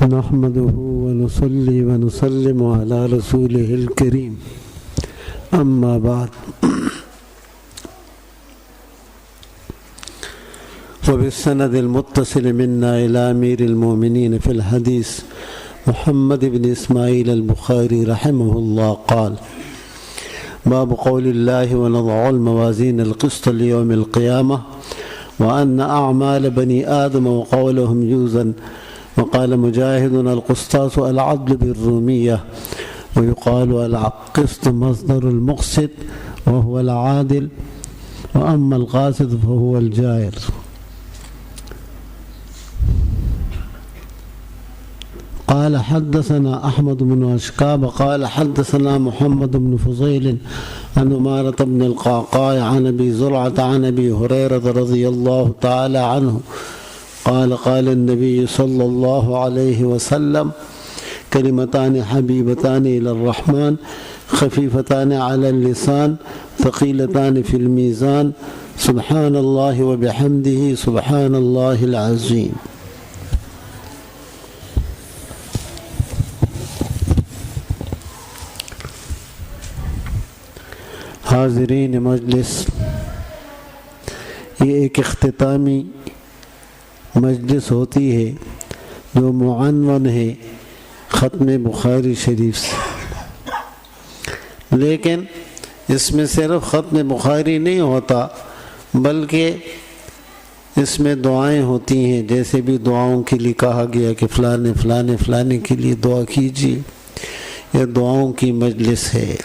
نحمده ونصلي ونسلم على رسوله الكريم أما بعد وبالسند المتصل منا إلى أمير المؤمنين في الحديث محمد بن إسماعيل البخاري رحمه الله قال: باب قول الله ونضع الموازين القسط ليوم القيامة وأن أعمال بني آدم وقولهم يوزن. وقال مجاهد: القسطاس العدل بالرومية، ويقال القسط مصدر المقسط وهو العادل، وأما القاسط فهو الجائر. قال حدثنا أحمد بن أشكاب قال حدثنا محمد بن فضيل عن عمارة بن القعقاع عن أبي زرعة عن أبي هريرة رضي الله تعالى عنه قال: قال النبي صلى الله عليه وسلم: كلمتان حبيبتان إلى الرحمن خفيفتان على اللسان ثقيلتان في الميزان، سبحان الله وبحمده سبحان الله العظيم. حاضرین مجلس، یہ ایک اختتامی مجلس ہوتی ہے جو معنون ہے ختم بخاری شریف سے، لیکن اس میں صرف ختم بخاری نہیں ہوتا بلکہ اس میں دعائیں ہوتی ہیں. جیسے بھی دعاؤں کے لیے کہا گیا کہ فلانے فلانے فلانے کے لیے دعا کیجیے، یہ دعاؤں کی مجلس ہے.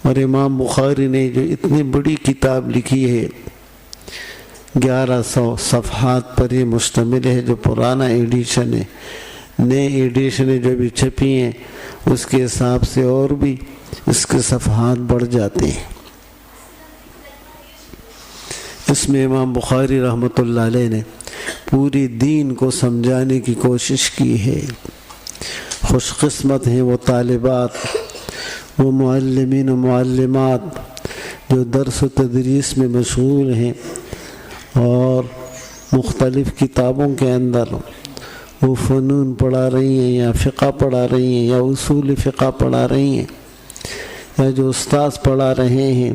اور امام بخاری نے جو اتنی بڑی کتاب لکھی ہے، 1100 صفحات پر یہ مشتمل ہے. جو پرانا ایڈیشن ہے، نئے ایڈیشنیں جو بھی چھپی ہیں اس کے حساب سے اور بھی اس کے صفحات بڑھ جاتے ہیں. اس میں امام بخاری رحمۃ اللہ علیہ نے پوری دین کو سمجھانے کی کوشش کی ہے. خوش قسمت ہیں وہ طالبات، وہ معلمین و معلمات جو درس و تدریس میں مشغول ہیں اور مختلف کتابوں کے اندر وہ فنون پڑھا رہی ہیں یا فقہ پڑھا رہی ہیں یا اصول فقہ پڑھا رہی ہیں، یا جو استاذ پڑھا رہے ہیں،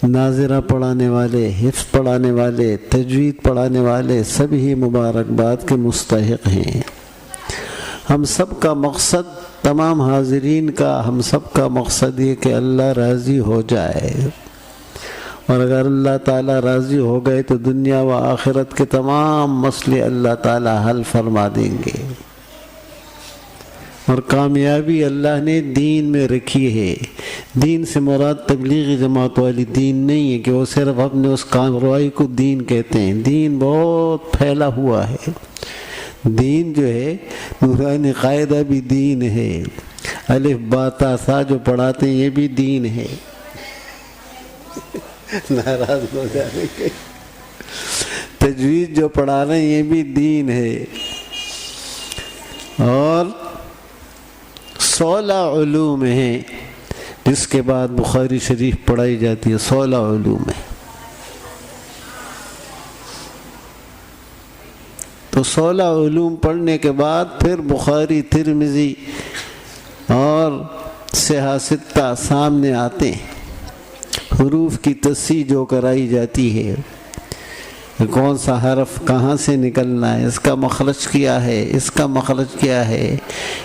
ناظرہ پڑھانے والے، حفظ پڑھانے والے، تجوید پڑھانے والے، سبھی مبارکباد کے مستحق ہیں. ہم سب کا مقصد، تمام حاضرین کا، ہم سب کا مقصد یہ کہ اللہ راضی ہو جائے، اور اگر اللہ تعالیٰ راضی ہو گئے تو دنیا و آخرت کے تمام مسئلے اللہ تعالیٰ حل فرما دیں گے. اور کامیابی اللہ نے دین میں رکھی ہے. دین سے مراد تبلیغی جماعت والی دین نہیں ہے کہ وہ صرف اپنے اس کارروائی کو دین کہتے ہیں. دین بہت پھیلا ہوا ہے. دین جو ہے نورانی قاعدہ بھی دین ہے، الف با تا سا جو پڑھاتے ہیں یہ بھی دین ہے. ناراض ہو جانے کے. تجوید جو پڑھا رہے ہیں یہ بھی دین ہے. اور 16 علوم ہیں جس کے بعد بخاری شریف پڑھائی جاتی ہے. 16 علوم ہیں. تو 16 علوم پڑھنے کے بعد پھر بخاری، ترمذی اور صحاح ستہ سامنے آتے ہیں. حروف کی تصحیح جو کرائی جاتی ہے، کون سا حرف کہاں سے نکلنا ہے، اس کا مخرج کیا ہے، اس کا مخرج کیا ہے،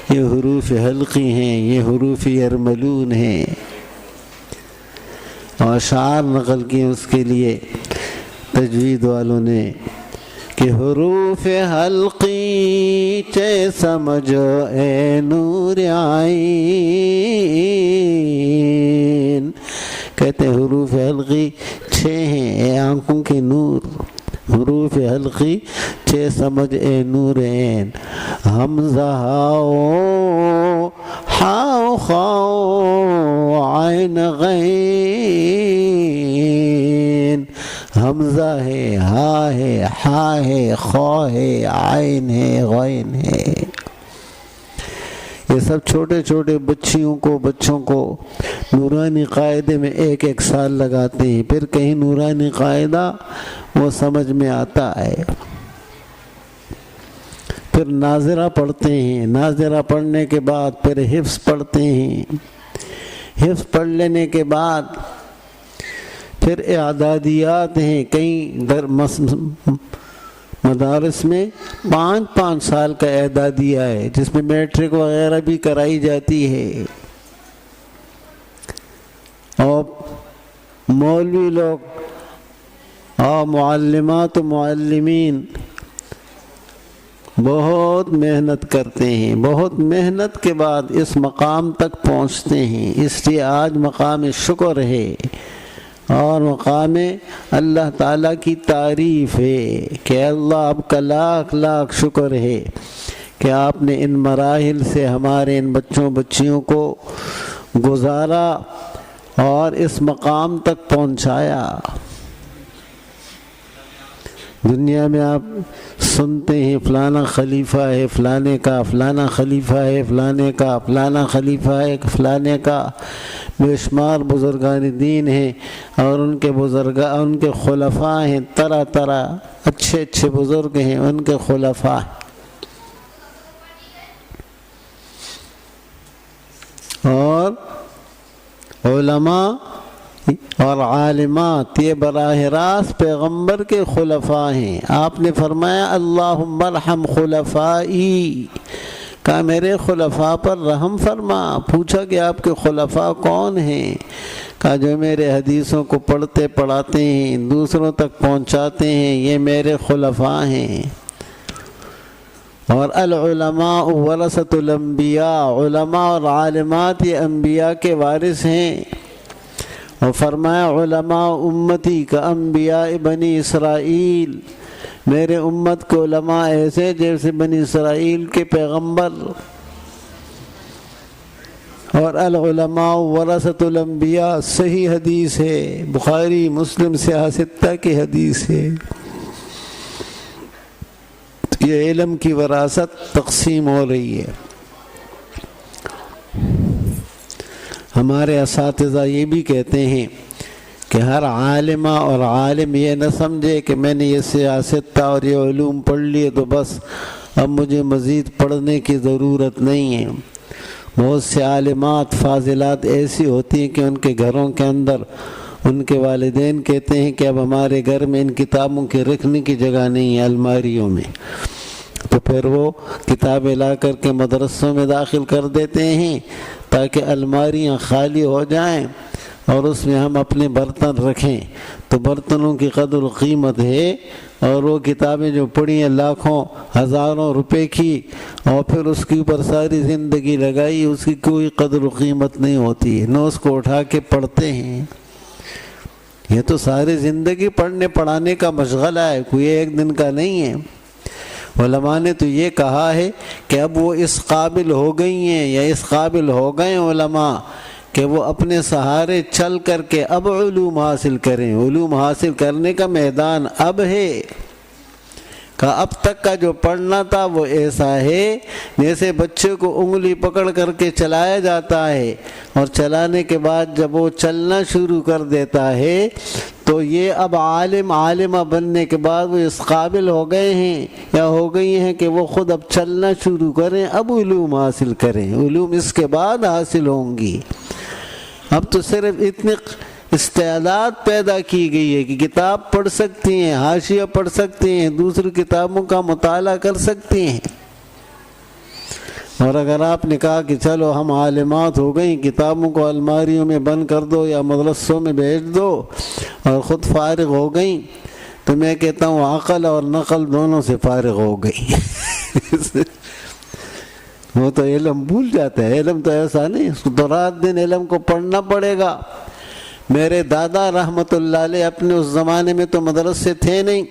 یہ حروف حلقی ہیں، یہ حروف یرملون ہیں. اور اشعار نقل کیے اس کے لیے تجوید والوں نے کہ حروف حلقی چے سمجھ اے نور عین. کہتے ہیں حروف حلقی 6 ہیں اے آنکھوں کے نور. حروف حلقی 6 سمجھ اے نور عین. حمزہ ہاؤ ہاؤ خاؤ عین غین. حمزہ ہے، ہا ہے، ہا ہے، خا ہے، عین ہے، غین ہے. یہ سب چھوٹے چھوٹے بچوں کو نورانی قاعدے میں ایک ایک سال لگاتے ہیں، پھر کہیں نورانی قاعدہ وہ سمجھ میں آتا ہے، پھر ناظرہ پڑھتے ہیں، ناظرہ پڑھنے کے بعد پھر حفظ پڑھتے ہیں، حفظ پڑھ لینے کے بعد پھر اعدادیات ہیں، کئی مدارس میں 5 سال کا اعدادیہ ہے جس میں میٹرک وغیرہ بھی کرائی جاتی ہے، اور مولوی لوگ اور معلمات و معلمین بہت محنت کرتے ہیں، بہت محنت کے بعد اس مقام تک پہنچتے ہیں، اس لیے آج مقام شکر ہے اور مقام اللہ تعالیٰ کی تعریف ہے کہ اللہ آپ کا لاکھ لاکھ شکر ہے کہ آپ نے ان مراحل سے ہمارے ان بچیوں کو گزارا اور اس مقام تک پہنچایا۔ دنیا میں آپ سنتے ہیں فلانا خلیفہ ہے، فلانے کا فلانا خلیفہ ہے، فلانے کا فلانا خلیفہ ہے، فلانے کا، بے شمار بزرگان دین ہیں اور ان کے خلفاء ہیں، طرح طرح اچھے بزرگ ہیں، ان کے خلفاء اور علماء اور عالمات، یہ براہ راست پیغمبر کے خلفاء ہیں۔ آپ نے فرمایا اللہم ارحم خلفائی، کہا میرے خلفاء پر رحم فرما۔ پوچھا کہ آپ کے خلفاء کون ہیں؟ کہا جو میرے حدیثوں کو پڑھتے پڑھاتے ہیں، دوسروں تک پہنچاتے ہیں، یہ میرے خلفاء ہیں۔ اور العلماء ورثۃ الانبیاء، علماء اور عالمات یہ انبیاء کے وارث ہیں۔ اور فرمایا علماء امتی کا انبیاء بنی اسرائیل، میرے امت کے علماء ایسے جیسے بنی اسرائیل کے پیغمبر۔ اور العلماء ورثۃ الانبیاء صحیح حدیث ہے، بخاری مسلم سیاہ ستہ کی حدیث ہے۔ یہ علم کی وراثت تقسیم ہو رہی ہے۔ ہمارے اساتذہ یہ بھی کہتے ہیں کہ ہر عالمہ اور عالم یہ نہ سمجھے کہ میں نے یہ سیاست اور یہ علوم پڑھ لیے تو بس اب مجھے مزید پڑھنے کی ضرورت نہیں ہے۔ بہت سے عالمات فاضلات ایسی ہوتی ہیں کہ ان کے گھروں کے اندر ان کے والدین کہتے ہیں کہ اب ہمارے گھر میں ان کتابوں کے رکھنے کی جگہ نہیں ہے، الماریوں میں، تو پھر وہ کتابیں لا کر کے مدرسوں میں داخل کر دیتے ہیں تاکہ الماریاں خالی ہو جائیں اور اس میں ہم اپنے برتن رکھیں۔ تو برتنوں کی قدر و قیمت ہے، اور وہ کتابیں جو پڑھی ہیں لاکھوں ہزاروں روپے کی، اور پھر اس کے اوپر ساری زندگی لگائی، اس کی کوئی قدر و قیمت نہیں ہوتی ہے، نہ اس کو اٹھا کے پڑھتے ہیں۔ یہ تو ساری زندگی پڑھنے پڑھانے کا مشغلہ ہے، کوئی ایک دن کا نہیں ہے۔ علماء نے تو یہ کہا ہے کہ اب وہ اس قابل ہو گئی ہیں یا اس قابل ہو گئے علماء کہ وہ اپنے سہارے چل کر کے اب علوم حاصل کریں۔ علوم حاصل کرنے کا میدان اب ہے، کہ اب تک کا جو پڑھنا تھا وہ ایسا ہے جیسے بچے کو انگلی پکڑ کر کے چلایا جاتا ہے، اور چلانے کے بعد جب وہ چلنا شروع کر دیتا ہے تو یہ اب عالمہ بننے کے بعد وہ اس قابل ہو گئے ہیں یا ہو گئی ہیں کہ وہ خود اب چلنا شروع کریں، اب علوم حاصل کریں۔ علوم اس کے بعد حاصل ہوں گی۔ اب تو صرف اتنی استعداد پیدا کی گئی ہے کہ کتاب پڑھ سکتی ہیں، حاشیہ پڑھ سکتی ہیں، دوسری کتابوں کا مطالعہ کر سکتی ہیں۔ اور اگر آپ نے کہا کہ چلو ہم عالمات ہو گئیں، کتابوں کو الماریوں میں بند کر دو یا مدرسوں میں بھیج دو اور خود فارغ ہو گئیں، تو میں کہتا ہوں عقل اور نقل دونوں سے فارغ ہو گئی۔ وہ تو علم بھول جاتا ہے، علم تو ایسا نہیں، اس کو تو رات دن علم کو پڑھنا پڑے گا۔ میرے دادا رحمت اللہ علیہ اپنے اس زمانے میں تو مدرسے تھے نہیں،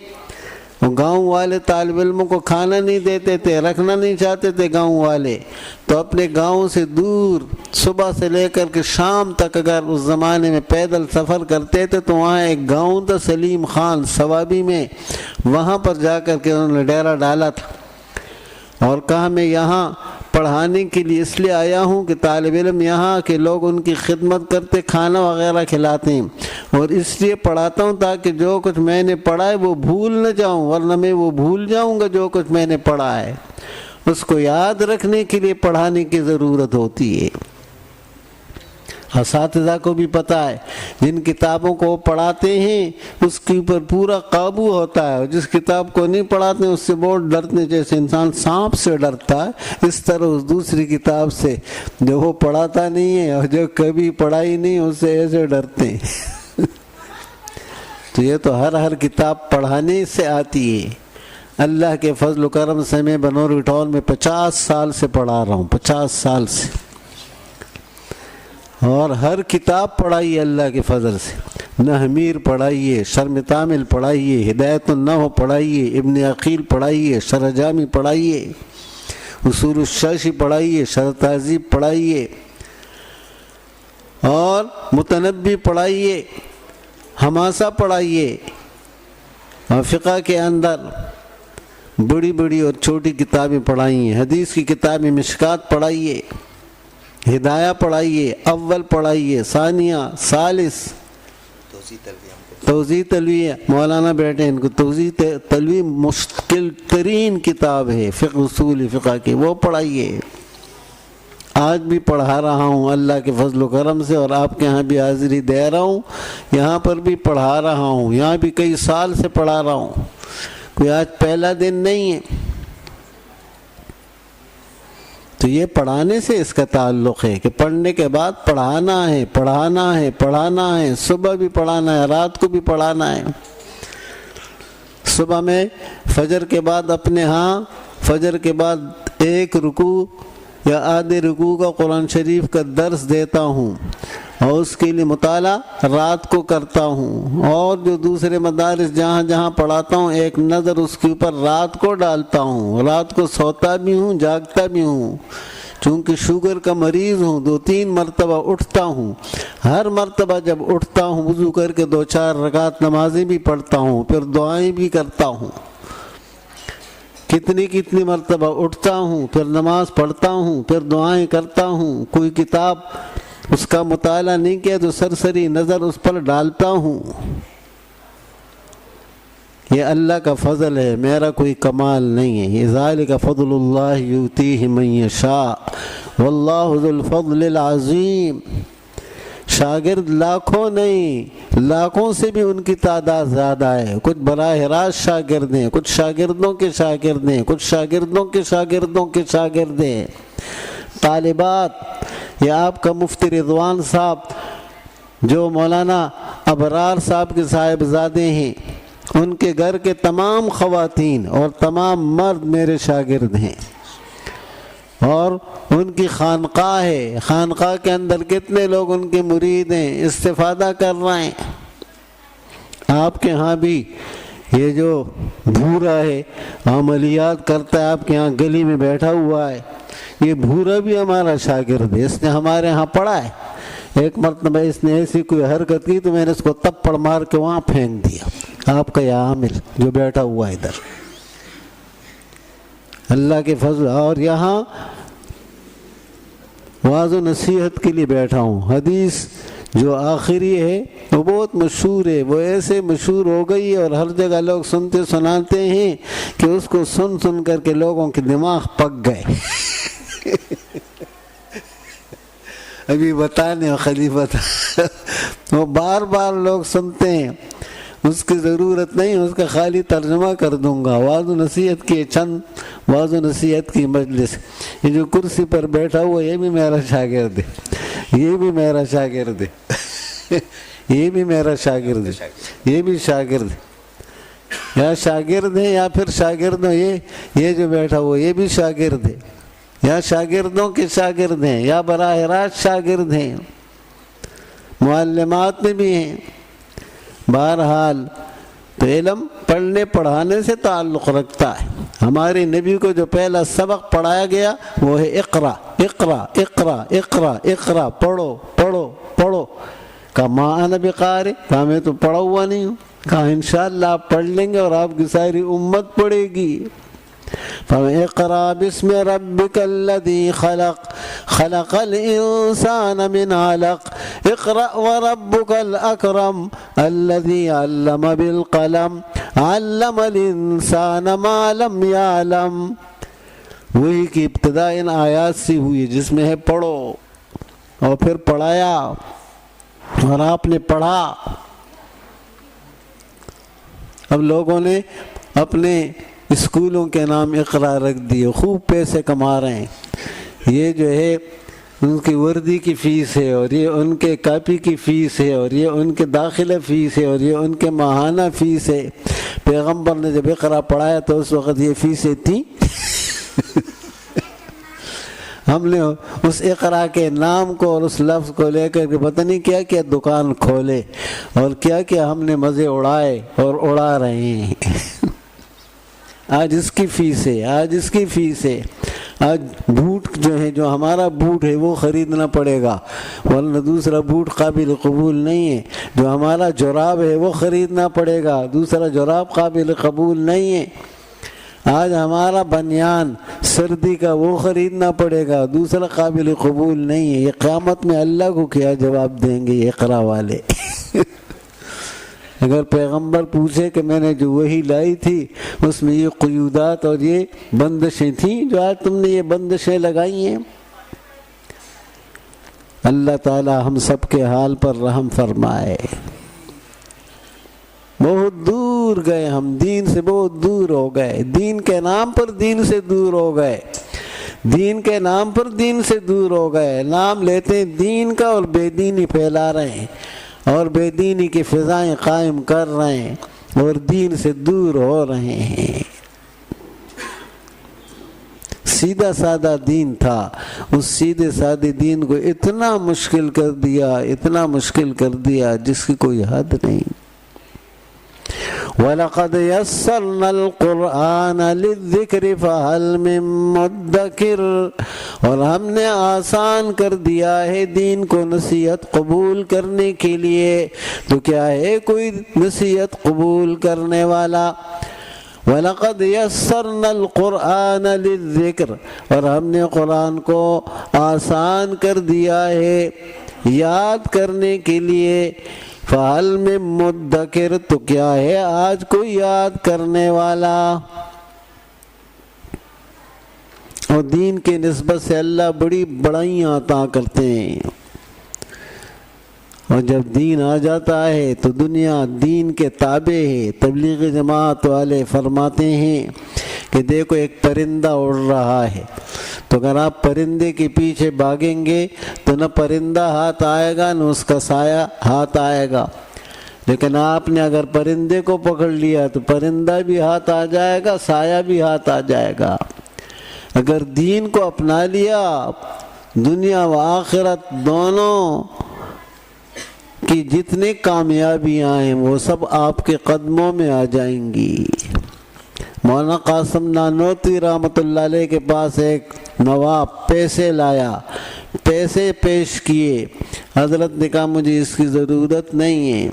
وہ گاؤں والے طالب علموں کو کھانا نہیں دیتے تھے، رکھنا نہیں چاہتے تھے گاؤں والے، تو اپنے گاؤں سے دور صبح سے لے کر کے شام تک اگر اس زمانے میں پیدل سفر کرتے تھے تو وہاں ایک گاؤں تھا سلیم خان سوابی میں، وہاں پر جا کر کے انہوں نے ڈیرا ڈالا تھا، اور کہا میں یہاں پڑھانے کے لیے اس لیے آیا ہوں کہ طالب علم یہاں کہ لوگ ان کی خدمت کرتے، کھانا وغیرہ کھلاتے ہیں، اور اس لیے پڑھاتا ہوں تاکہ جو کچھ میں نے پڑھا ہے وہ بھول نہ جاؤں، ورنہ میں وہ بھول جاؤں گا جو کچھ میں نے پڑھا ہے۔ اس کو یاد رکھنے کے لیے پڑھانے کی ضرورت ہوتی ہے۔ اساتذہ کو بھی پتہ ہے، جن کتابوں کو وہ پڑھاتے ہیں اس کے اوپر پورا قابو ہوتا ہے، اور جس کتاب کو نہیں پڑھاتے اس سے بہت ڈرتے، جیسے انسان سانپ سے ڈرتا ہے اس طرح اس دوسری کتاب سے جو وہ پڑھاتا نہیں ہے اور جو کبھی پڑھائی نہیں اس سے ایسے ڈرتے ہیں۔ تو یہ تو ہر کتاب پڑھانے سے آتی ہے۔ اللہ کے فضل و کرم سے میں بنوری ٹاؤن میں 50 سال سے پڑھا رہا ہوں، 50 سال سے، اور ہر کتاب پڑھائی اللہ کے فضل سے۔ نحمیر پڑھائیے، شرم تامل پڑھائیے، ہدایت النحو پڑھائیے، ابن عقیل پڑھائیے، شرح جامی پڑھائیے، اصول الشاشی پڑھائیے، شرح تہذیب پڑھائیے، اور متنبی پڑھائیے، حماسہ پڑھائیے، اور فقہ کے اندر بڑی بڑی اور چھوٹی کتابیں پڑھائیے، حدیث کی کتابیں مشکات پڑھائیے، ہدایہ پڑھائیے، اول پڑھائیے، ثانیہ، ثالث، توضیح تلویہ، مولانا بیٹھے ان کو توضیح تلویہ مشکل ترین کتاب ہے فقہ اصول فقہ کی، وہ پڑھائیے۔ آج بھی پڑھا رہا ہوں اللہ کے فضل و کرم سے، اور آپ کے ہاں بھی حاضری دے رہا ہوں، یہاں پر بھی پڑھا رہا ہوں، یہاں بھی کئی سال سے پڑھا رہا ہوں، کوئی آج پہلا دن نہیں ہے۔ تو یہ پڑھانے سے اس کا تعلق ہے کہ پڑھنے کے بعد پڑھانا ہے، پڑھانا ہے، پڑھانا ہے، صبح بھی پڑھانا ہے، رات کو بھی پڑھانا ہے۔ صبح میں فجر کے بعد اپنے ہاں فجر کے بعد ایک رکوع یا آدھے رکوع کا قرآن شریف کا درس دیتا ہوں، اور اس کے لیے مطالعہ رات کو کرتا ہوں، اور جو دوسرے مدارس جہاں جہاں پڑھاتا ہوں ایک نظر اس کے اوپر رات کو ڈالتا ہوں، رات کو سوتا بھی ہوں، جاگتا بھی ہوں، چونکہ شوگر کا مریض ہوں 2-3 مرتبہ اٹھتا ہوں، ہر مرتبہ جب اٹھتا ہوں وضو کر کے 2-4 رکعت نمازیں بھی پڑھتا ہوں، پھر دعائیں بھی کرتا ہوں، کتنی مرتبہ اٹھتا ہوں، پھر نماز پڑھتا ہوں، پھر دعائیں کرتا ہوں، کوئی کتاب اس کا مطالعہ نہیں کیا تو سرسری نظر اس پر ڈالتا ہوں۔ یہ اللہ کا فضل ہے، میرا کوئی کمال نہیں ہے۔ یہ ذالک فضل اللہ یؤتیہ من یشاء واللہ ذو الفضل العظیم۔ شاگرد لاکھوں نہیں، لاکھوں سے بھی ان کی تعداد زیادہ ہے۔ کچھ براہ راست شاگرد ہیں، کچھ شاگردوں کے شاگرد ہیں، کچھ شاگردوں کے شاگردوں کے شاگرد ہیں۔ طالبات، یہ آپ کا مفتی رضوان صاحب جو مولانا ابرار صاحب کے صاحبزادے ہیں، ان کے گھر کے تمام خواتین اور تمام مرد میرے شاگرد ہیں، اور ان کی خانقاہ ہے، خانقاہ کے اندر کتنے لوگ ان کے مرید ہیں، استفادہ کر رہے ہیں۔ آپ کے ہاں بھی یہ جو بھورا ہے عملیات کرتا ہے، آپ کے ہاں گلی میں بیٹھا ہوا ہے، یہ بھورا بھی ہمارا شاگرد ہے، اس نے ہمارے ہاں پڑھا ہے۔ ایک مرتبہ اس نے ایسی کوئی حرکت کی تو میں نے اس کو تپڑ مار کے وہاں پھینک دیا۔ آپ کا یہ عامل جو بیٹھا ہوا ہے ادھر، اللہ کے فضل۔ اور یہاں واعظ و نصیحت کے لیے بیٹھا ہوں۔ حدیث جو آخری ہے وہ بہت مشہور ہے، وہ ایسے مشہور ہو گئی ہے اور ہر جگہ لوگ سنتے سناتے ہیں کہ اس کو سن سن کر کے لوگوں کے دماغ پک گئے۔ ابھی بتانے خلیفہ وہ بار بار لوگ سنتے ہیں، اس کی ضرورت نہیں، اس کا خالی ترجمہ کر دوں گا۔ واعظ و نصیحت کی چند واعظ و نصیحت کی مجلس، یہ جو کرسی پر بیٹھا ہوا یہ بھی میرا شاگرد ہے، یہ بھی میرا شاگرد ہے، یہ بھی میرا شاگرد ہے، یہ بھی شاگرد ہے، یا شاگرد ہے یا پھر شاگرد ہو، یہ جو بیٹھا ہوا یہ بھی شاگرد ہے، یا شاگردوں کے شاگرد ہیں، یا براہ راست شاگرد ہیں، معلمات میں بھی ہیں۔ بہرحال تو علم پڑھنے پڑھانے سے تعلق رکھتا ہے۔ ہمارے نبی کو جو پہلا سبق پڑھایا گیا وہ ہے اقرا اقرا اقرا اقرا اقرا، پڑھو پڑھو پڑھو۔ کہا ما انا بقاری، کہا میں تو پڑھا ہوا نہیں ہوں۔ کہا انشاءاللہ آپ پڑھ لیں گے اور آپ کی ساری امت پڑھے گی۔ اقرأ بسم ربک الذی خلق خلق الانسان من علق اقرأ وربک الاکرم الذی علم بالقلم علم الانسان ما لم یعلم۔ وہی کی ابتدا ان آیات سے ہوئی جس میں ہے پڑھو، اور پھر پڑھایا اور آپ نے پڑھا۔ اب لوگوں نے اپنے اسکولوں کے نام اقرا رکھ دیے، خوب پیسے کما رہے ہیں۔ یہ جو ہے ان کی وردی کی فیس ہے، اور یہ ان کے کاپی کی فیس ہے، اور یہ ان کے داخلہ فیس ہے، اور یہ ان کے ماہانہ فیس ہے۔ پیغمبر نے جب اقرا پڑھایا تو اس وقت یہ فیسیں تھیں؟ ہم نے اس اقرا کے نام کو اور اس لفظ کو لے کر کے پتہ نہیں کیا کیا دکان کھولے، اور کیا کیا ہم نے مزے اڑائے اور اڑا رہے ہیں۔ آج اس کی فیس ہے، آج اس کی فیس ہے۔ آج بوٹ جو ہے، جو ہمارا بوٹ ہے وہ خریدنا پڑے گا، ورنہ دوسرا بوٹ قابل قبول نہیں ہے۔ جو ہمارا جراب ہے وہ خریدنا پڑے گا، دوسرا جراب قابل قبول نہیں ہے۔ آج ہمارا بنیان سردی کا وہ خریدنا پڑے گا، دوسرا قابل قبول نہیں ہے۔ یہ قیامت میں اللہ کو کیا جواب دیں گے یہ اقرا والے؟ اگر پیغمبر پوچھے کہ میں نے جو وحی لائی تھی اس میں یہ قیودات اور یہ بندشیں تھیں جو آج تم نے یہ بندشیں لگائی ہیں۔ اللہ تعالی ہم سب کے حال پر رحم فرمائے۔ بہت دور گئے ہم، دین سے بہت دور ہو گئے، دین کے نام پر دین سے دور ہو گئے، دین کے نام پر دین سے دور ہو گئے۔ نام لیتے ہیں دین کا اور بے دینی پھیلا رہے ہیں، اور بے دینی کی فضائیں قائم کر رہے ہیں، اور دین سے دور ہو رہے ہیں۔ سیدھا سادہ دین تھا، اس سیدھے سادے دین کو اتنا مشکل کر دیا، اتنا مشکل کر دیا جس کی کوئی حد نہیں۔ وَلَقَدْ يَسَّرْنَا الْقُرْآنَ لِلذِّكْرِ فَهَلْ مِن مُدَّكِرٍ، اور ہم نے آسان کر دیا ہے دین کو نصیحت قبول کرنے کے لیے، تو کیا ہے کوئی نصیحت قبول کرنے والا؟ وَلَقَدْ يَسَّرْنَا الْقُرْآنَ لِلذِّكْرِ، اور ہم نے قرآن کو آسان کر دیا ہے یاد کرنے کے لیے۔ فَهَلْ مِن مُدَّكِرٍ، تو کیا ہے آج کوئی یاد کرنے والا؟ اور دین کے نسبت سے اللہ بڑی بڑائیاں عطا کرتے ہیں، اور جب دین آ جاتا ہے تو دنیا دین کے تابع ہے۔ تبلیغ جماعت والے فرماتے ہیں کہ دیکھو ایک پرندہ اڑ رہا ہے، تو اگر آپ پرندے کے پیچھے بھاگیں گے تو نہ پرندہ ہاتھ آئے گا نہ اس کا سایہ ہاتھ آئے گا، لیکن آپ نے اگر پرندے کو پکڑ لیا تو پرندہ بھی ہاتھ آ جائے گا، سایہ بھی ہاتھ آ جائے گا۔ اگر دین کو اپنا لیا، دنیا و آخرت دونوں کی جتنے کامیابیاں ہیں وہ سب آپ کے قدموں میں آ جائیں گی۔ مولانا قاسم نانوتوی رحمۃ اللہ علیہ کے پاس ایک نواب پیسے لایا، پیسے پیش کیے، حضرت نے کہا مجھے اس کی ضرورت نہیں ہے،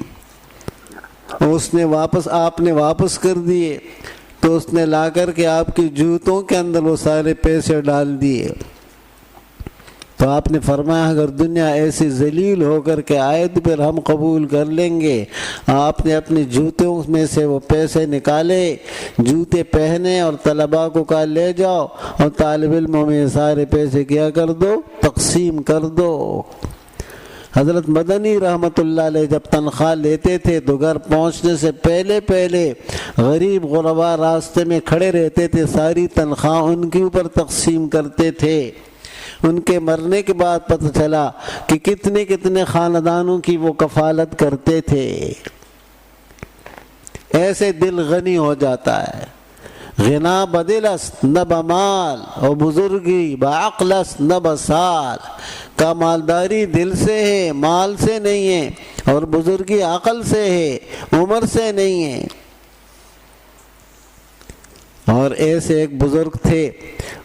اس نے آپ نے واپس کر دیے، تو اس نے لا کر کے آپ کی جوتوں کے اندر وہ سارے پیسے ڈال دیے۔ تو آپ نے فرمایا اگر دنیا ایسی ذلیل ہو کر کے آئے تو پھر ہم قبول کر لیں گے۔ آپ نے اپنے جوتوں میں سے وہ پیسے نکالے، جوتے پہنے، اور طلباء کو کہا لے جاؤ اور طالب علموں میں سارے پیسے کیا کر دو، تقسیم کر دو۔ حضرت مدنی رحمت اللہ علیہ جب تنخواہ لیتے تھے تو گھر پہنچنے سے پہلے غریب غربا راستے میں کھڑے رہتے تھے، ساری تنخواہ ان کے اوپر تقسیم کرتے تھے۔ ان کے مرنے کے بعد پتہ چلا کہ کتنے خاندانوں کی وہ کفالت کرتے تھے۔ ایسے دل غنی ہو جاتا ہے۔ غنا بدل است نہ بمال، اور بزرگی بعقل است نہ بسال۔ کا مالداری دل سے ہے، مال سے نہیں ہے، اور بزرگی عقل سے ہے، عمر سے نہیں ہے۔ اور ایسے ایک بزرگ تھے،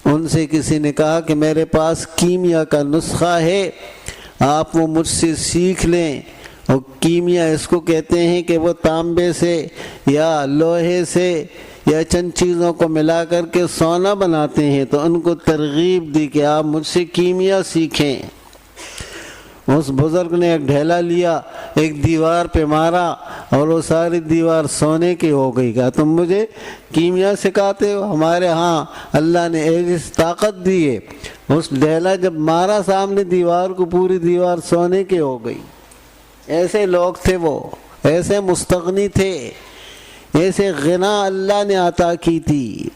ان سے کسی نے کہا کہ میرے پاس کیمیا کا نسخہ ہے، آپ وہ مجھ سے سیکھ لیں۔ اور کیمیا اس کو کہتے ہیں کہ وہ تانبے سے یا لوہے سے یا چند چیزوں کو ملا کر کے سونا بناتے ہیں تو ان کو ترغیب دی کہ آپ مجھ سے کیمیا سیکھیں۔ اس بزرگ نے ایک ڈھیلا لیا، ایک دیوار پہ مارا اور وہ ساری دیوار سونے کی ہو گئی۔ کہا تم مجھے کیمیا سکھاتے ہو؟ ہمارے ہاں اللہ نے ایسی طاقت دی ہے۔ اس ڈھیلا جب مارا سامنے دیوار کو، پوری دیوار سونے کی ہو گئی۔ ایسے لوگ تھے وہ، ایسے مستغنی تھے، ایسے غنا اللہ نے عطا کی تھی۔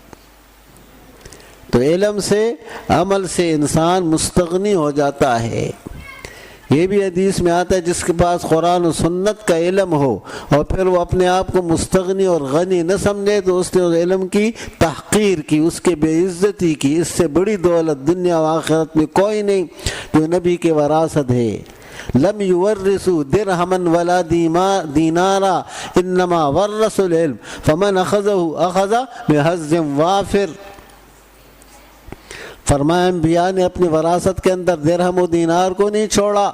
تو علم سے، عمل سے انسان مستغنی ہو جاتا ہے۔ یہ بھی حدیث میں آتا ہے جس کے پاس قرآن و سنت کا علم ہو اور پھر وہ اپنے آپ کو مستغنی اور غنی نہ سمجھے تو اس نے اس علم کی تحقیر کی، اس کے بے عزتی کی۔ اس سے بڑی دولت دنیا و آخرت میں کوئی نہیں جو نبی کے وراثت ہے۔ لم یورثوا درہما ولا دینارا انما ورثوا العلم فمن اخذه اخذ بحظ وافر۔ فرمایا انبیاء نے اپنی وراثت کے اندر درہم و دینار کو نہیں چھوڑا،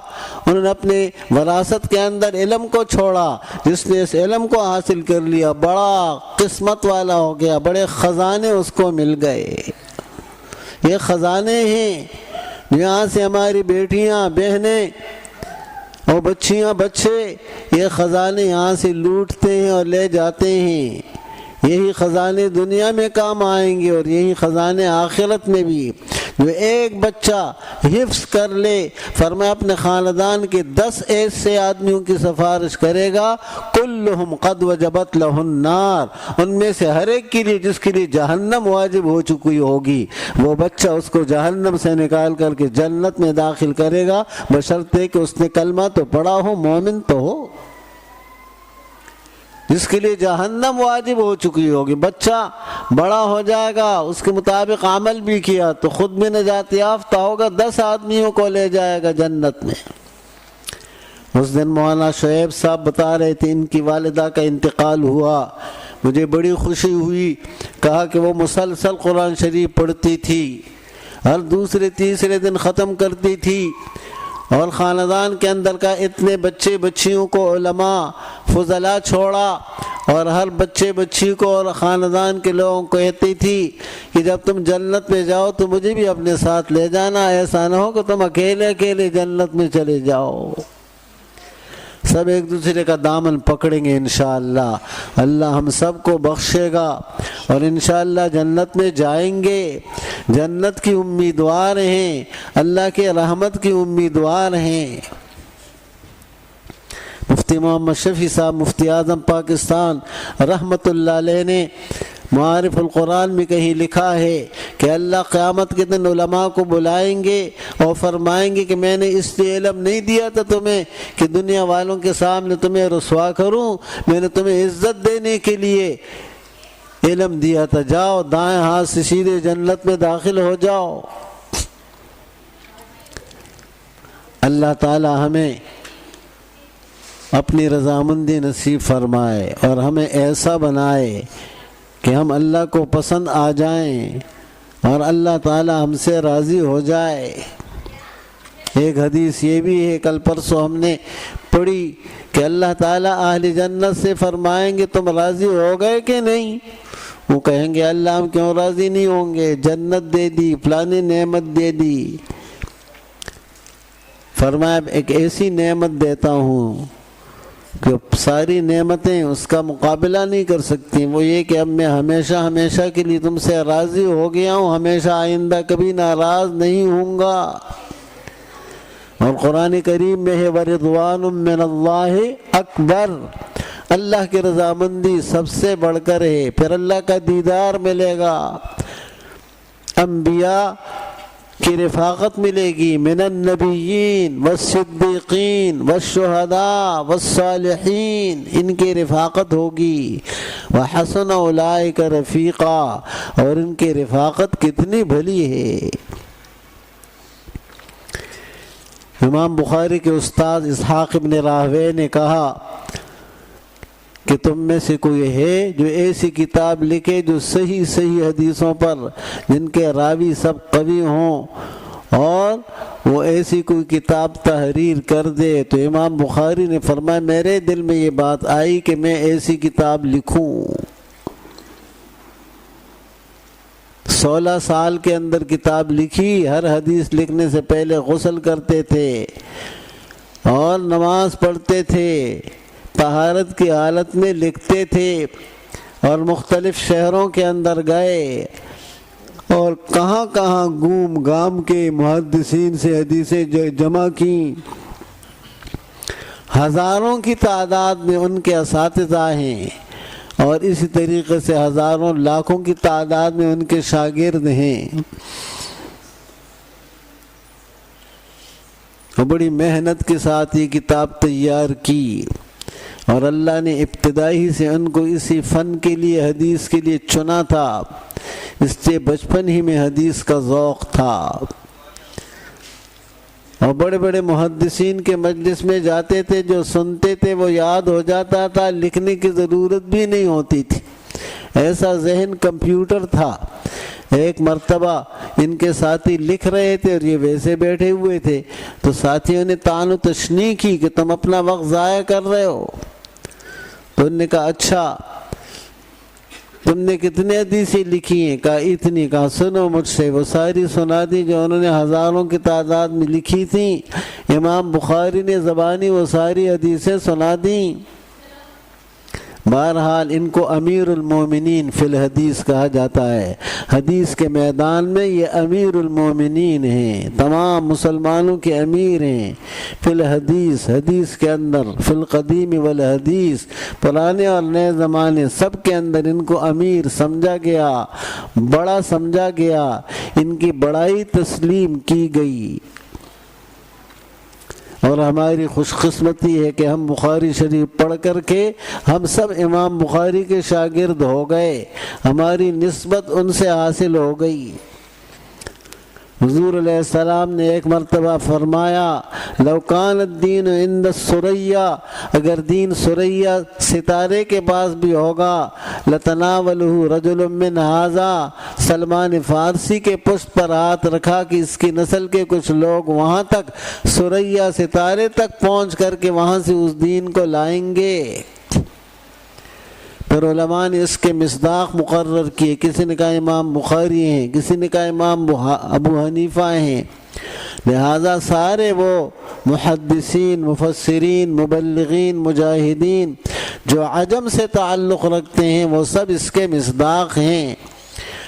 انہوں نے اپنے وراثت کے اندر علم کو چھوڑا۔ جس نے اس علم کو حاصل کر لیا بڑا قسمت والا ہو گیا، بڑے خزانے اس کو مل گئے۔ یہ خزانے ہیں یہاں سے ہماری بیٹیاں، بہنیں اور بچیاں، بچے یہ خزانے یہاں سے لوٹتے ہیں اور لے جاتے ہیں۔ یہی خزانے دنیا میں کام آئیں گے اور یہی خزانے آخرت میں بھی۔ جو ایک بچہ حفظ کر لے، فرمایا اپنے خاندان کے 10 ایسے آدمیوں کی سفارش کرے گا، کلہم قد وجبت لہ النار، ان میں سے ہر ایک کے لیے جس کے لیے جہنم واجب ہو چکی ہوگی، وہ بچہ اس کو جہنم سے نکال کر کے جنت میں داخل کرے گا، بشرطے کہ اس نے کلمہ تو پڑھا ہو، مومن تو ہو۔ جس کے لیے جہنم واجب ہو چکی ہوگی، بچہ بڑا ہو جائے گا، اس کے مطابق عمل بھی کیا تو خود بھی نجات یافتہ ہوگا، 10 آدمیوں کو لے جائے گا جنت میں۔ اس دن مولانا شعیب صاحب بتا رہے تھے ان کی والدہ کا انتقال ہوا، مجھے بڑی خوشی ہوئی۔ کہا کہ وہ مسلسل قرآن شریف پڑھتی تھی، ہر دوسرے تیسرے دن ختم کرتی تھی، اور خاندان کے اندر کا اتنے بچے بچیوں کو علماء فضلاء چھوڑا، اور ہر بچے بچی کو اور خاندان کے لوگوں کو کہتی تھی کہ جب تم جنت میں جاؤ تو مجھے بھی اپنے ساتھ لے جانا، ایسا نہ ہو کہ تم اکیلے اکیلے جنت میں چلے جاؤ۔ سب ایک دوسرے کا دامن پکڑیں گے انشاءاللہ، اللہ ہم سب کو بخشے گا اور انشاءاللہ جنت میں جائیں گے۔ جنت کی امیدوار ہیں، اللہ کے رحمت کی امیدوار ہیں۔ مفتی محمد شفیع صاحب مفتی اعظم پاکستان رحمت اللہ علیہ نے معارف القرآن میں کہیں لکھا ہے کہ اللہ قیامت کے دن علماء کو بلائیں گے اور فرمائیں گے کہ میں نے اس لیے علم نہیں دیا تھا تمہیں کہ دنیا والوں کے سامنے تمہیں رسوا کروں، میں نے تمہیں عزت دینے کے لیے علم دیا تھا، جاؤ دائیں ہاتھ سے سیدھے جنت میں داخل ہو جاؤ۔ اللہ تعالی ہمیں اپنی رضامندی نصیب فرمائے اور ہمیں ایسا بنائے کہ ہم اللہ کو پسند آ جائیں اور اللہ تعالی ہم سے راضی ہو جائے۔ ایک حدیث یہ بھی ہے، کل پرسوں ہم نے پڑھی کہ اللہ تعالی اہل جنت سے فرمائیں گے تم راضی ہو گئے کہ نہیں؟ وہ کہیں گے اللہ ہم کیوں راضی نہیں ہوں گے، جنت دے دی، فلانی نعمت دے دی۔ فرمایا ایک ایسی نعمت دیتا ہوں کہ ساری نعمتیں اس کا مقابلہ نہیں کر سکتی، وہ یہ کہ اب میں ہمیشہ ہمیشہ کے لیے تم سے راضی ہو گیا ہوں، ہمیشہ آئندہ کبھی ناراض نہیں ہوں گا۔ اور قرآن کریم میں ہے وَرِضْوَانٌ مِّنَ اللَّهِ اکبر، اللہ کی رضامندی سب سے بڑھ کر ہے، پھر اللہ کا دیدار ملے گا، انبیاء کی رفاقت ملے گی، من النبیین والصدیقین والشہداء والصالحین، ان کی رفاقت ہوگی، وحسن اولئک رفیقا، اور ان کی رفاقت کتنی بھلی ہے۔ امام بخاری کے استاد اسحاق ابن راہوے نے کہا کہ تم میں سے کوئی ہے جو ایسی کتاب لکھے جو صحیح حدیثوں پر جن کے راوی سب قوی ہوں، اور وہ ایسی کوئی کتاب تحریر کر دے؟ تو امام بخاری نے فرمایا میرے دل میں یہ بات آئی کہ میں ایسی کتاب لکھوں۔ 16 سال کے اندر کتاب لکھی، ہر حدیث لکھنے سے پہلے غسل کرتے تھے اور نماز پڑھتے تھے، طہارت کی حالت میں لکھتے تھے اور مختلف شہروں کے اندر گئے اور کہاں کہاں گوم گام کے محدثین سے حدیثیں جمع کی۔ ہزاروں کی تعداد میں ان کے اساتذہ ہیں اور اسی طریقے سے ہزاروں لاکھوں کی تعداد میں ان کے شاگرد ہیں، اور بڑی محنت کے ساتھ یہ کتاب تیار کی، اور اللہ نے ابتدائی سے ان کو اسی فن کے لیے، حدیث کے لیے چنا تھا، اس سے بچپن ہی میں حدیث کا ذوق تھا، اور بڑے بڑے محدثین کے مجلس میں جاتے تھے، جو سنتے تھے وہ یاد ہو جاتا تھا، لکھنے کی ضرورت بھی نہیں ہوتی تھی، ایسا ذہن کمپیوٹر تھا۔ ایک مرتبہ ان کے ساتھی لکھ رہے تھے اور یہ ویسے بیٹھے ہوئے تھے، تو ساتھیوں نے طعن و تشنیع کی کہ تم اپنا وقت ضائع کر رہے ہو، تو انہوں نے کہا اچھا تم نے کتنے حدیثیں لکھی ہیں؟ کہا اتنی۔ کہا سنو مجھ سے، وہ ساری سنا دی جو انہوں نے ہزاروں کی تعداد میں لکھی تھیں۔ امام بخاری نے زبانی وہ ساری حدیثیں سنا دیں۔ بہرحال ان کو امیر المومنین فی الحدیث کہا جاتا ہے، حدیث کے میدان میں یہ امیر المومنین ہیں، تمام مسلمانوں کے امیر ہیں فی الحدیث، حدیث کے اندر، فی القدیم والحدیث، پرانے اور نئے زمانے سب کے اندر ان کو امیر سمجھا گیا، بڑا سمجھا گیا، ان کی بڑائی تسلیم کی گئی۔ اور ہماری خوش قسمتی ہے کہ ہم بخاری شریف پڑھ کر کے ہم سب امام بخاری کے شاگرد ہو گئے، ہماری نسبت ان سے حاصل ہو گئی۔ حضور علیہ السلام نے ایک مرتبہ فرمایا لو کان الدین عند الثریا، اگر دین ثریا ستارے کے پاس بھی ہوگا، لتناولہ رجل من ھذا، سلمان فارسی کے پشت پر ہاتھ رکھا کہ اس کی نسل کے کچھ لوگ وہاں تک ثریا ستارے تک پہنچ کر کے وہاں سے اس دین کو لائیں گے۔ پھر علماء نے اس کے مصداق مقرر کیے، کسی نے کہا امام بخاری ہیں، کسی نے کہا امام ابو حنیفہ ہیں، لہذا سارے وہ محدثین، مفسرین، مبلغین، مجاہدین جو عجم سے تعلق رکھتے ہیں وہ سب اس کے مصداق ہیں۔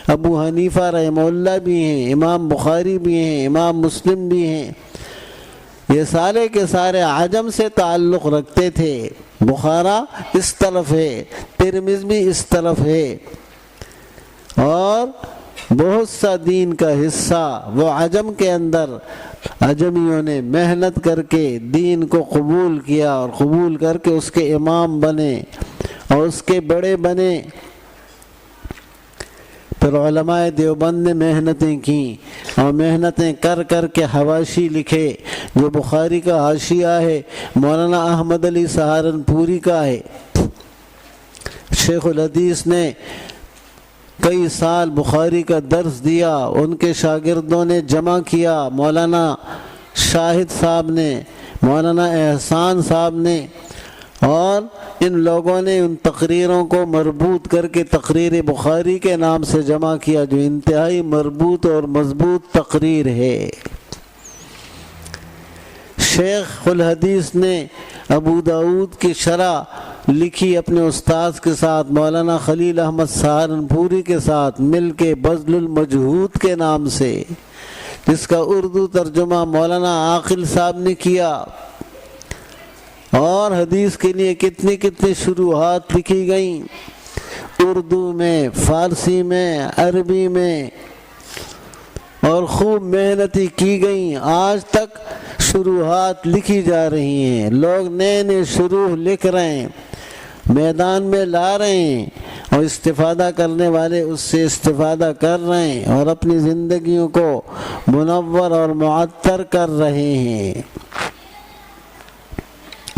ابو حنیفہ رحمہ اللہ بھی ہیں، امام بخاری بھی ہیں، امام مسلم بھی ہیں، یہ سارے کے سارے عجم سے تعلق رکھتے تھے۔ بخارا اس طرف ہے، ترمذ بھی اس طرف ہے، اور بہت سا دین کا حصہ وہ عجم کے اندر عجمیوں نے محنت کر کے دین کو قبول کیا، اور قبول کر کے اس کے امام بنے اور اس کے بڑے بنے۔ پھر علماء دیوبند نے محنتیں کیں اور محنتیں کر کر کے حواشی لکھے، جو بخاری کا حاشیہ ہے مولانا احمد علی سہارنپوری کا ہے۔ شیخ الحدیث نے کئی سال بخاری کا درس دیا، ان کے شاگردوں نے جمع کیا، مولانا شاہد صاحب نے، مولانا احسان صاحب نے، اور ان لوگوں نے ان تقریروں کو مربوط کر کے تقریر بخاری کے نام سے جمع کیا، جو انتہائی مربوط اور مضبوط تقریر ہے۔ شیخ الحدیث نے ابو داود کی شرح لکھی اپنے استاذ کے ساتھ، مولانا خلیل احمد سہارنپوری کے ساتھ مل کے، بذل المجہود کے نام سے، جس کا اردو ترجمہ مولانا عاقل صاحب نے کیا، اور حدیث کے لیے کتنی کتنی شروحات لکھی گئیں، اردو میں، فارسی میں، عربی میں، اور خوب محنتیں کی گئیں۔ آج تک شروحات لکھی جا رہی ہیں، لوگ نئے نئے شروح لکھ رہے ہیں، میدان میں لا رہے ہیں، اور استفادہ کرنے والے اس سے استفادہ کر رہے ہیں اور اپنی زندگیوں کو منور اور معطر کر رہے ہیں۔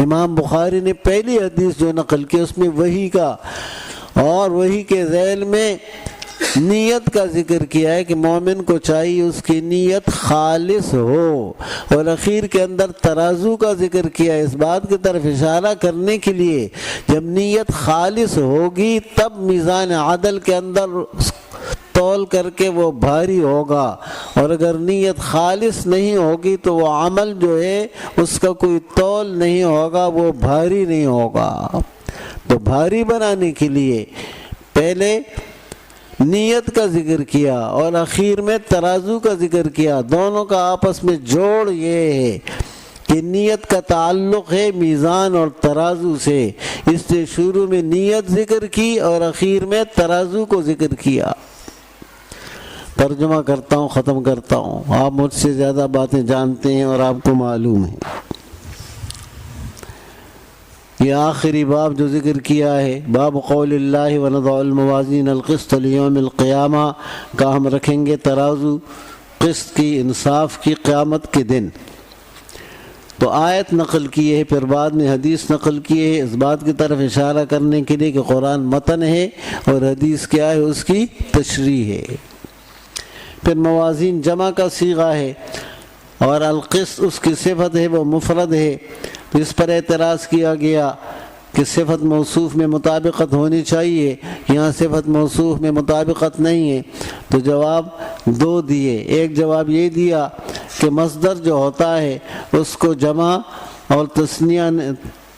امام بخاری نے پہلی حدیث جو نقل کی اس میں وحی کا اور وحی کے ذیل میں نیت کا ذکر کیا ہے کہ مومن کو چاہیے اس کی نیت خالص ہو، اور اخیر کے اندر ترازو کا ذکر کیا ہے، اس بات کی طرف اشارہ کرنے کے لیے جب نیت خالص ہوگی تب میزان عدل کے اندر تول کر کے وہ بھاری ہوگا، اور اگر نیت خالص نہیں ہوگی تو وہ عمل جو ہے اس کا کوئی تول نہیں ہوگا، وہ بھاری نہیں ہوگا۔ تو بھاری بنانے کے لیے پہلے نیت کا ذکر کیا اور آخر میں ترازو کا ذکر کیا۔ دونوں کا آپس میں جوڑ یہ ہے کہ نیت کا تعلق ہے میزان اور ترازو سے، اس سے شروع میں نیت ذکر کی اور آخر میں ترازو کو ذکر کیا۔ ترجمہ کرتا ہوں، ختم کرتا ہوں، آپ مجھ سے زیادہ باتیں جانتے ہیں اور آپ کو معلوم ہے۔ یہ آخری باب جو ذکر کیا ہے، باب قول اللہ ونضع الموازین القسط لیوم القیامہ کا ہم رکھیں گے ترازو قسط کی، انصاف کی، قیامت کے دن۔ تو آیت نقل کی ہے، پھر بعد میں حدیث نقل کی ہے، اس بات کی طرف اشارہ کرنے کے لیے کہ قرآن متن ہے اور حدیث کیا ہے، اس کی تشریح ہے۔ پھر موازین جمع کا صیغہ ہے اور القسط اس کی صفت ہے، وہ مفرد ہے۔ تو اس پر اعتراض کیا گیا کہ صفت موصوف میں مطابقت ہونی چاہیے، یہاں صفت موصوف میں مطابقت نہیں ہے۔ تو جواب دو دیے، ایک جواب یہ دیا کہ مصدر جو ہوتا ہے اس کو جمع اور تثنیہ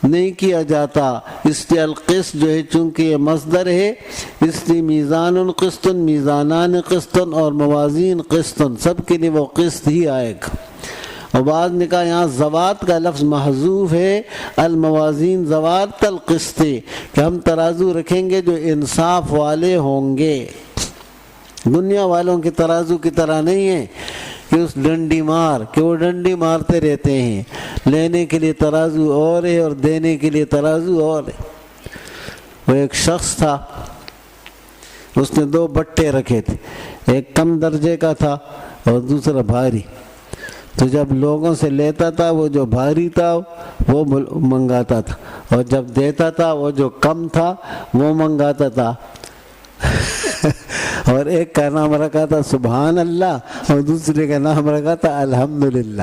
نہیں کیا جاتا، اس لیے القسط جو ہے چونکہ یہ مصدر ہے، اس لیے میزان قسط، میزانان قسط اور موازین قسط، سب کے لیے وہ قسط ہی آئے گا۔ اور بعد نے کہا یہاں زوات کا لفظ محذوف ہے، الموازین زوات القسط، کہ ہم ترازو رکھیں گے جو انصاف والے ہوں گے، دنیا والوں کے ترازو کی طرح نہیں ہے کہ اس ڈنڈی مار کہ وہ ڈنڈی مارتے رہتے ہیں، لینے کے لیے ترازو اور ہے اور دینے کے لیے ترازو اور ہے۔ وہ ایک شخص تھا، اس نے دو بٹے رکھے تھے، ایک کم درجے کا تھا اور دوسرا بھاری۔ تو جب لوگوں سے لیتا تھا وہ جو بھاری تھا وہ منگاتا تھا، اور جب دیتا تھا وہ جو کم تھا وہ منگاتا تھا۔ اور ایک کا نام رکھا تھا سبحان اللہ اور دوسرے کا نام رکھا تھا الحمدللہ۔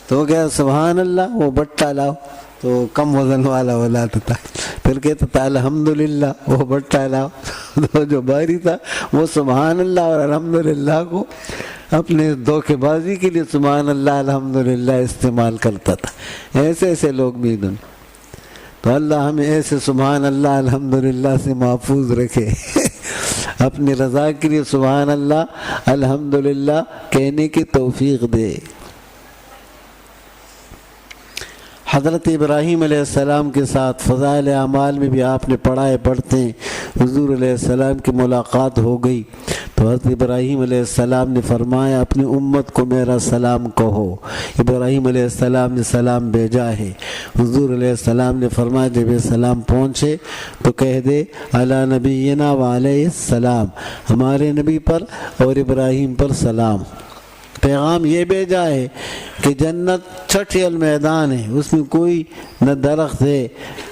تو کہا سبحان اللہ، وہ بٹا لاؤ، تو کم وزن والا وہ لاتا تھا، پھر کہتا تھا الحمدللہ، وہ بٹا لاؤ، تو جو بھاری تھا وہ سبحان اللہ اور الحمدللہ کو اپنے دھوکے بازی کے لیے سبحان اللہ الحمدللہ استعمال کرتا تھا۔ ایسے ایسے لوگ بھی دنیا، تو اللہ ہمیں ایسے سبحان اللہ الحمدللہ سے محفوظ رکھے، اپنی رضا کے لیے سبحان اللہ الحمدللہ کہنے کی توفیق دے۔ حضرت ابراہیم علیہ السلام کے ساتھ فضائل اعمال میں بھی آپ نے پڑھتے ہیں، حضور علیہ السلام کی ملاقات ہو گئی تو حضرت ابراہیم علیہ السلام نے فرمایا اپنی امت کو میرا سلام کہو۔ ابراہیم علیہ السلام نے سلام بھیجا ہے، حضور علیہ السلام نے فرمایا جب یہ سلام پہنچے تو کہہ دے علی نبینا وعلیہ السلام، ہمارے نبی پر اور ابراہیم پر سلام۔ پیغام یہ بھیجا ہے کہ جنت چھٹیل میدان ہے، اس میں کوئی نہ درخت ہے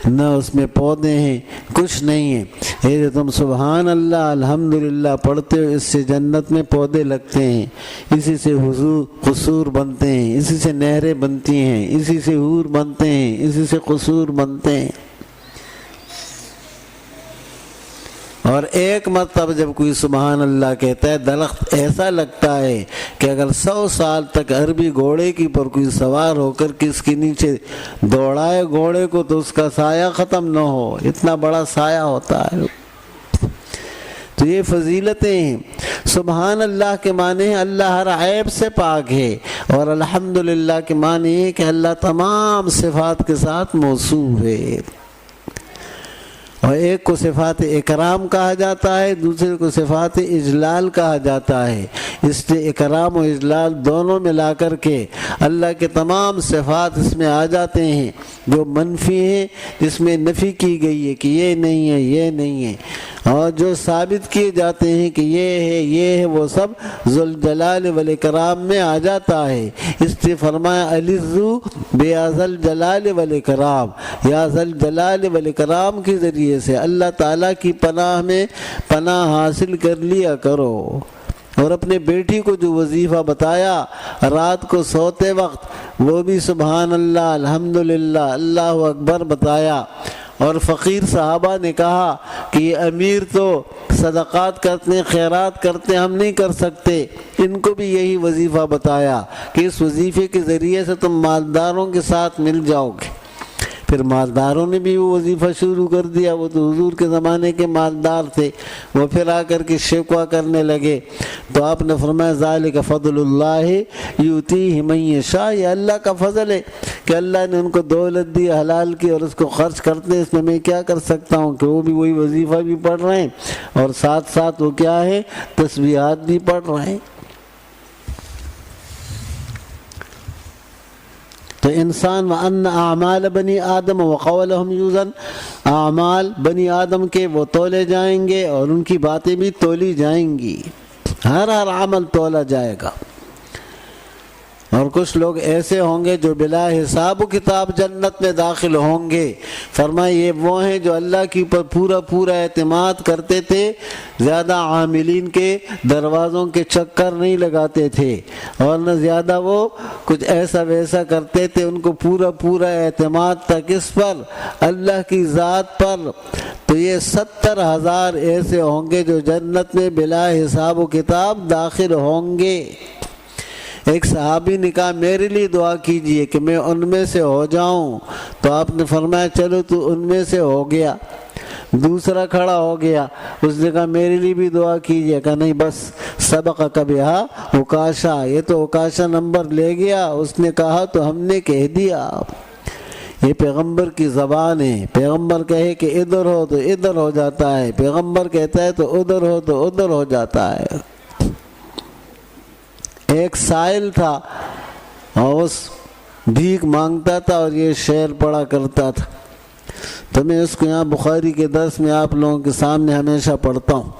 نہ اس میں پودے ہیں، کچھ نہیں ہے۔ یہ تم سبحان اللہ الحمدللہ پڑھتے ہو، اس سے جنت میں پودے لگتے ہیں، اسی سے قصور بنتے ہیں، اسی سے نہریں بنتی ہیں، اسی سے حور بنتے ہیں، اسی سے قصور بنتے ہیں۔ اور ایک مرتبہ جب کوئی سبحان اللہ کہتا ہے درخت ایسا لگتا ہے کہ اگر 100 سال تک عربی گھوڑے کی پر کوئی سوار ہو کر کے اس کے نیچے دوڑائے گھوڑے کو تو اس کا سایہ ختم نہ ہو، اتنا بڑا سایہ ہوتا ہے۔ تو یہ فضیلتیں ہیں۔ سبحان اللہ کے معنی ہے اللہ ہر عیب سے پاک ہے، اور الحمدللہ کے معنی ہے کہ اللہ تمام صفات کے ساتھ موصوف ہے۔ اور ایک کو صفات اکرام کہا جاتا ہے، دوسرے کو صفات اجلال کہا جاتا ہے، اس لیے اکرام و اجلال دونوں ملا کر کے اللہ کے تمام صفات اس میں آ جاتے ہیں جو منفی ہیں، جس میں نفی کی گئی ہے کہ یہ نہیں ہے، یہ نہیں ہے، اور جو ثابت کیے جاتے ہیں کہ یہ ہے، وہ سب ذوالجلال والاکرام میں آ جاتا ہے۔ اس لیے فرمایا العزو بیا ذوالجلال والاکرام، یا ذوالجلال والاکرام کے ذریعے سے اللہ تعالیٰ کی پناہ میں پناہ حاصل کر لیا کرو۔ اور اپنے بیٹی کو جو وظیفہ بتایا رات کو سوتے وقت، وہ بھی سبحان اللہ الحمدللہ اللہ اکبر بتایا، اور فقیر صحابہ نے کہا کہ یہ امیر تو صدقات کرتے ہیں، خیرات کرتے ہیں، ہم نہیں کر سکتے۔ ان کو بھی یہی وظیفہ بتایا کہ اس وظیفے کے ذریعے سے تم مالداروں کے ساتھ مل جاؤ گے۔ پھر مالداروں نے بھی وہ وظیفہ شروع کر دیا، وہ تو حضور کے زمانے کے مالدار تھے، وہ پھر آ کر کے شکوہ کرنے لگے۔ تو آپ نے فرمایا ذالک فضل اللہ یؤتیہ من یشاء، یہ اللہ کا فضل ہے کہ اللہ نے ان کو دولت دی حلال کی اور اس کو خرچ کرتے ہیں، اس میں میں کیا کر سکتا ہوں کہ وہ بھی وہی وظیفہ بھی پڑھ رہے ہیں اور ساتھ ساتھ وہ کیا ہے، تسبیحات بھی پڑھ رہے ہیں۔ تو انسان وَأَنَّ أَعْمَالَ بنی آدم وَقَوْلَهُمْ يُوزَنْ، اعمال بنی آدم کے وہ تولے جائیں گے اور ان کی باتیں بھی تولی جائیں گی، ہر عمل تولا جائے گا۔ اور کچھ لوگ ایسے ہوں گے جو بلا حساب و کتاب جنت میں داخل ہوں گے۔ فرمائے یہ وہ ہیں جو اللہ کے اوپر پورا اعتماد کرتے تھے، زیادہ عاملین کے دروازوں کے چکر نہیں لگاتے تھے اور نہ زیادہ وہ کچھ ایسا ویسا کرتے تھے، ان کو پورا اعتماد تھا کس پر؟ اللہ کی ذات پر۔ تو یہ 70,000 ایسے ہوں گے جو جنت میں بلا حساب و کتاب داخل ہوں گے۔ ایک صحابی نے کہا میرے لیے دعا کیجئے کہ میں ان میں سے ہو جاؤں، تو آپ نے فرمایا چلو تو ان میں سے ہو گیا۔ دوسرا کھڑا ہو گیا، اس نے کہا میرے لیے بھی دعا کیجئے، کہا نہیں بس سبقک بہا عکاشہ، یہ تو عکاشہ نمبر لے گیا، اس نے کہا تو ہم نے کہہ دیا۔ یہ پیغمبر کی زبان ہے، پیغمبر کہے کہ ادھر ہو تو ادھر ہو جاتا ہے، پیغمبر کہتا ہے تو ادھر ہو تو ادھر ہو جاتا ہے۔ ایک سائل تھا اور اس بھیک مانگتا تھا اور یہ شعر پڑھا کرتا تھا، تو میں اس کو یہاں بخاری کے درس میں آپ لوگوں کے سامنے ہمیشہ پڑھتا ہوں۔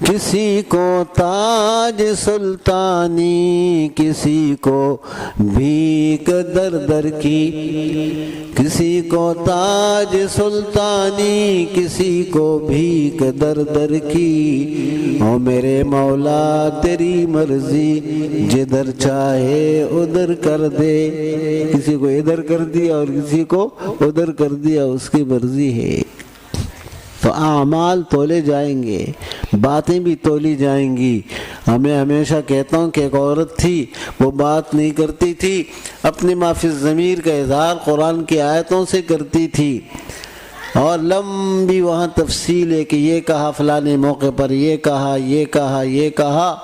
کسی کو تاج سلطانی، کسی کو بھیک در در کی، کسی کو تاج سلطانی، کسی کو بھیک در در کی، او میرے مولا تیری مرضی، جدھر چاہے ادھر کر دے۔ کسی کو ادھر کر دیا اور کسی کو ادھر کر دیا، اس کی مرضی ہے۔ تو اعمال تولے جائیں گے، باتیں بھی تولی جائیں گی۔ میں ہمیشہ کہتا ہوں کہ ایک عورت تھی، وہ بات نہیں کرتی تھی، اپنے ما فی الضمیر کا اظہار قرآن کی آیتوں سے کرتی تھی، اور لمبی وہاں تفصیل ہے کہ یہ کہا فلانے موقع پر، یہ کہا یہ کہا یہ کہا،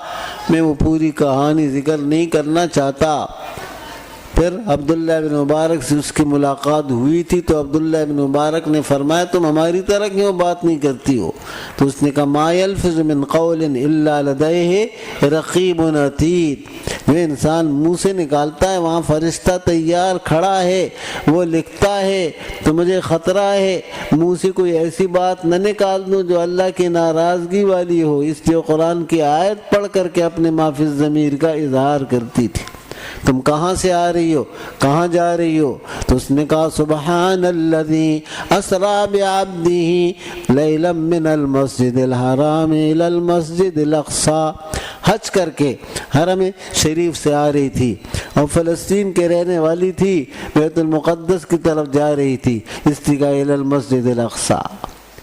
میں وہ پوری کہانی ذکر نہیں کرنا چاہتا۔ پھر عبداللہ بن مبارک سے اس کی ملاقات ہوئی تھی، تو عبداللہ بن مبارک نے فرمایا تم ہماری طرح کیوں بات نہیں کرتی ہو؟ تو اس نے کہا ما یلفظ من قول الا لدیہ رقیب عتید، وہ انسان منہ سے نکالتا ہے، وہاں فرشتہ تیار کھڑا ہے، وہ لکھتا ہے، تو مجھے خطرہ ہے منہ سے کوئی ایسی بات نہ نکال دوں جو اللہ کی ناراضگی والی ہو، اس لیے قرآن کی آیت پڑھ کر کے اپنے ما فی الضمیر کا اظہار کرتی تھی۔ تم کہاں سے آ رہی ہو، کہاں جا رہی ہو؟ تو اس نے کہا سبحان الذی اسریٰ بعبدہ لیلا من المسجد الحرام الی المسجد الاقصیٰ، حج کر کے حرم شریف سے آ رہی تھی اور فلسطین کے رہنے والی تھی، بیت المقدس کی طرف جا رہی تھی، اس لیے کہا الی المسجد الاقصیٰ۔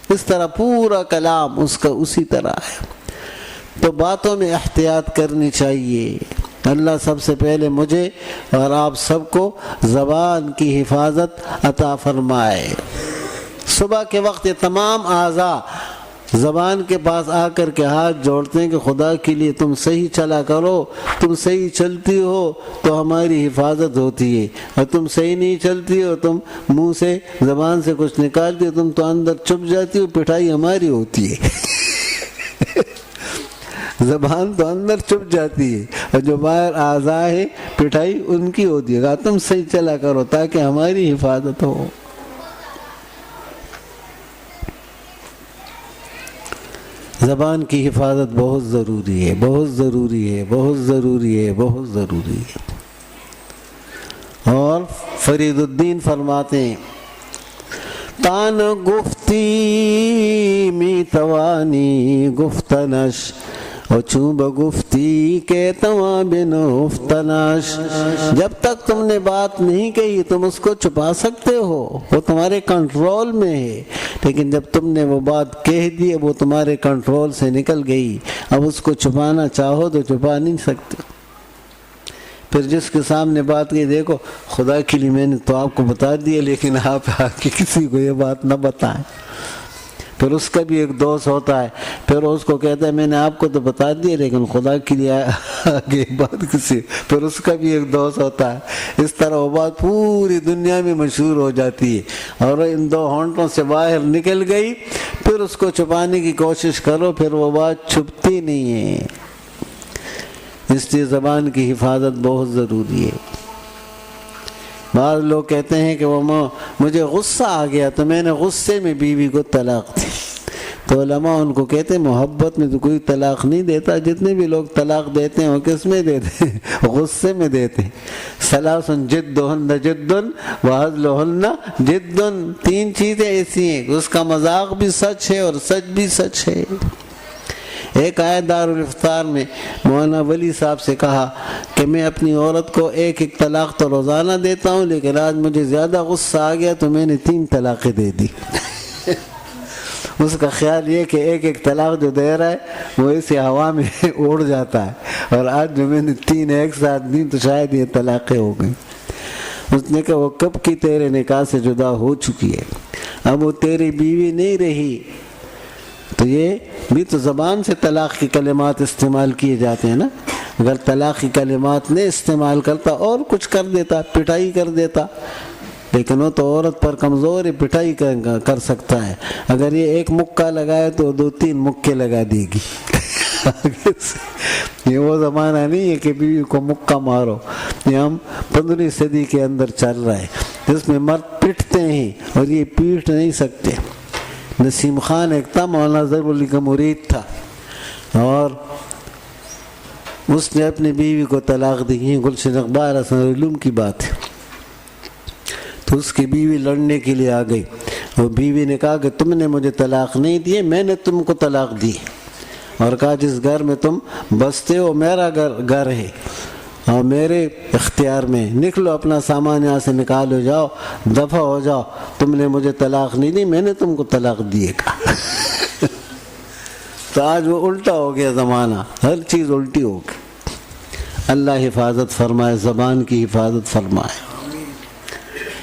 اس طرح پورا کلام اس کا اسی طرح ہے۔ تو باتوں میں احتیاط کرنی چاہیے۔ اللہ سب سے پہلے مجھے اور آپ سب کو زبان کی حفاظت عطا فرمائے۔ صبح کے وقت یہ تمام اعضاء زبان کے پاس آ کر کے ہاتھ جوڑتے ہیں کہ خدا کے لیے تم صحیح چلا کرو، تم صحیح چلتی ہو تو ہماری حفاظت ہوتی ہے، اور تم صحیح نہیں چلتی ہو، تم منہ سے زبان سے کچھ نکالتی ہو، تم تو اندر چھپ جاتی ہو، پٹھائی ہماری ہوتی ہے۔ زبان تو اندر چھپ جاتی ہے اور جو باہر اعضاء ہے پٹھائی ان کی ہوتی ہے۔ تم صحیح چلا کرو تاکہ ہماری حفاظت ہو۔ زبان کی حفاظت بہت ضروری ہے، بہت ضروری ہے، بہت ضروری ہے، بہت ضروری ہے۔ اور فرید الدین فرماتے ہیں تان گفتی می توانی گفتنش اور چوں بگفتی کے تواں بنوف تناش، جب تک تم نے بات نہیں کہی تم اس کو چھپا سکتے ہو، وہ تمہارے کنٹرول میں ہے، لیکن جب تم نے وہ بات کہہ دی وہ تمہارے کنٹرول سے نکل گئی، اب اس کو چھپانا چاہو تو چھپا نہیں سکتے۔ پھر جس کے سامنے بات کی، دیکھو خدا کے لیے میں نے تو آپ کو بتا دیا لیکن آپ آگے کسی کو یہ بات نہ بتائیں۔ پھر اس کا بھی ایک دوست ہوتا ہے، پھر اس کو کہتا ہے میں نے آپ کو تو بتا دیا لیکن خدا کے لیے آگے بات کسی، پھر اس کا بھی ایک دوست ہوتا ہے۔ اس طرح وہ بات پوری دنیا میں مشہور ہو جاتی ہے، اور ان دو ہونٹوں سے باہر نکل گئی، پھر اس کو چھپانے کی کوشش کرو، پھر وہ بات چھپتی نہیں ہے۔ اس لیے زبان کی حفاظت بہت ضروری ہے۔ بعض لوگ کہتے ہیں کہ وہ مجھے غصہ آ گیا تو میں نے غصے میں بیوی کو طلاق دی، تو علماء ان کو کہتے ہیں محبت میں تو کوئی طلاق نہیں دیتا، جتنے بھی لوگ طلاق دیتے ہیں وہ کس میں دیتے ہیں؟ غصے میں دیتے ہیں۔ ثلاث جدہن جد وہزلہن جد، تین چیزیں ایسی ہیں کہ اس کا مذاق بھی سچ ہے اور سچ بھی سچ ہے۔ ایک آیت دارالافطار میں مولانا ولی صاحب سے کہا کہ میں اپنی عورت کو ایک طلاق تو روزانہ دیتا ہوں، لیکن آج مجھے زیادہ غصہ آ گیا تو میں نے 3 طلاقیں دے دی۔ اس کا خیال یہ کہ ایک طلاق جو دے رہا ہے وہ اسے ہوا میں اڑ جاتا ہے، اور آج جو میں نے 3 ایک ساتھ دی تو شاید یہ طلاقیں ہو گئی۔ اس نے کہا وہ کب کی تیرے نکاح سے جدا ہو چکی ہے، اب وہ تیری بیوی نہیں رہی۔ تو یہ بھی تو زبان سے طلاق کی کلمات استعمال کیے جاتے ہیں نا، اگر طلاق کی کلمات نہیں استعمال کرتا اور کچھ کر دیتا، پٹائی کر دیتا، لیکن وہ تو عورت پر کمزور ہے، پٹائی کر سکتا ہے، اگر یہ ایک مکہ لگائے تو 2-3 مکے لگا دے گی۔ یہ وہ زمانہ نہیں ہے کہ بیوی کو مکہ مارو، یہ ہم 15ویں صدی کے اندر چل رہا ہے جس میں مرد پٹتے ہیں اور یہ پیٹ نہیں سکتے۔ نسیم خان ایک تھا، مولانا ظفر علی کا مرید تھا، اور اس نے اپنی بیوی کو طلاق دی۔ یہ گلشن اخبار حسن علوم کی بات ہے۔ تو اس کی بیوی لڑنے کے لیے آ گئی، اور بیوی نے کہا کہ تم نے مجھے طلاق نہیں دی، میں نے تم کو طلاق دی، اور کہا جس گھر میں تم بستے ہو میرا گھر ہے اور میرے اختیار میں، نکلو اپنا سامان یہاں سے نکالو، جاؤ دفع ہو جاؤ، تم نے مجھے طلاق نہیں دی، میں نے تم کو طلاق دیے گا۔ تو آج وہ الٹا ہو گیا زمانہ، ہر چیز الٹی ہو گئی۔ اللہ حفاظت فرمائے، زبان کی حفاظت فرمائے۔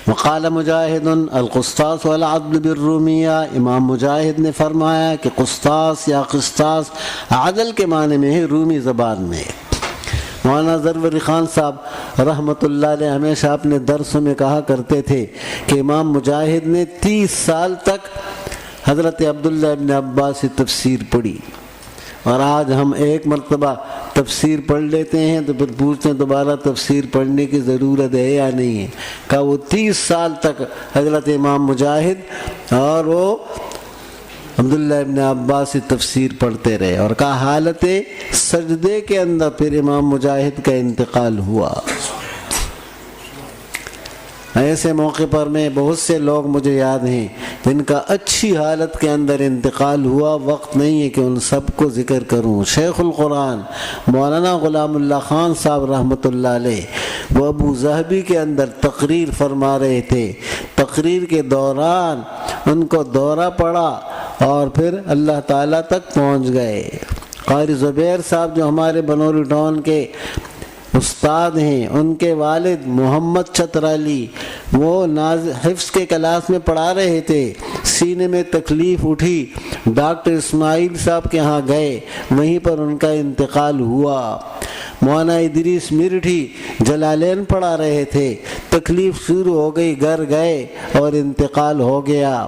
وقال مجاہد القسطاس والعدل بالرومیہ، امام مجاہد نے فرمایا کہ قسطاس یا قسطاس عدل کے معنی میں ہے، رومی زبان میں ہے۔ مولانا ظفر علی خان صاحب رحمۃ اللہ علیہ ہمیشہ اپنے درسوں میں کہا کرتے تھے کہ امام مجاہد نے 30 سال تک حضرت عبداللہ ابن عباس سے تفسیر پڑھی، اور آج ہم ایک مرتبہ تفسیر پڑھ لیتے ہیں تو پھر پوچھتے ہیں دوبارہ تفسیر پڑھنے کی ضرورت ہے یا نہیں ہے۔ کہ وہ 30 سال تک حضرت امام مجاہد اور وہ عبداللہ ابن عباس سے تفسیر پڑھتے رہے، اور کہا حالت سجدے کے اندر پھر امام مجاہد کا انتقال ہوا۔ ایسے موقع پر میں بہت سے لوگ مجھے یاد ہیں جن کا اچھی حالت کے اندر انتقال ہوا، وقت نہیں ہے کہ ان سب کو ذکر کروں۔ شیخ القرآن مولانا غلام اللہ خان صاحب رحمۃ اللہ علیہ، وہ ابو ظہبی کے اندر تقریر فرما رہے تھے، تقریر کے دوران ان کو دورہ پڑا اور پھر اللہ تعالیٰ تک پہنچ گئے۔ قاری زبیر صاحب جو ہمارے بنوری ٹاؤن کے استاد ہیں، ان کے والد محمد چترالی وہ حفظ کے کلاس میں پڑھا رہے تھے، سینے میں تکلیف اٹھی، ڈاکٹر اسماعیل صاحب کے ہاں گئے، وہیں پر ان کا انتقال ہوا۔ مولانا ادریس مرٹھی جلالین پڑھا رہے تھے، تکلیف شروع ہو گئی، گھر گئے اور انتقال ہو گیا۔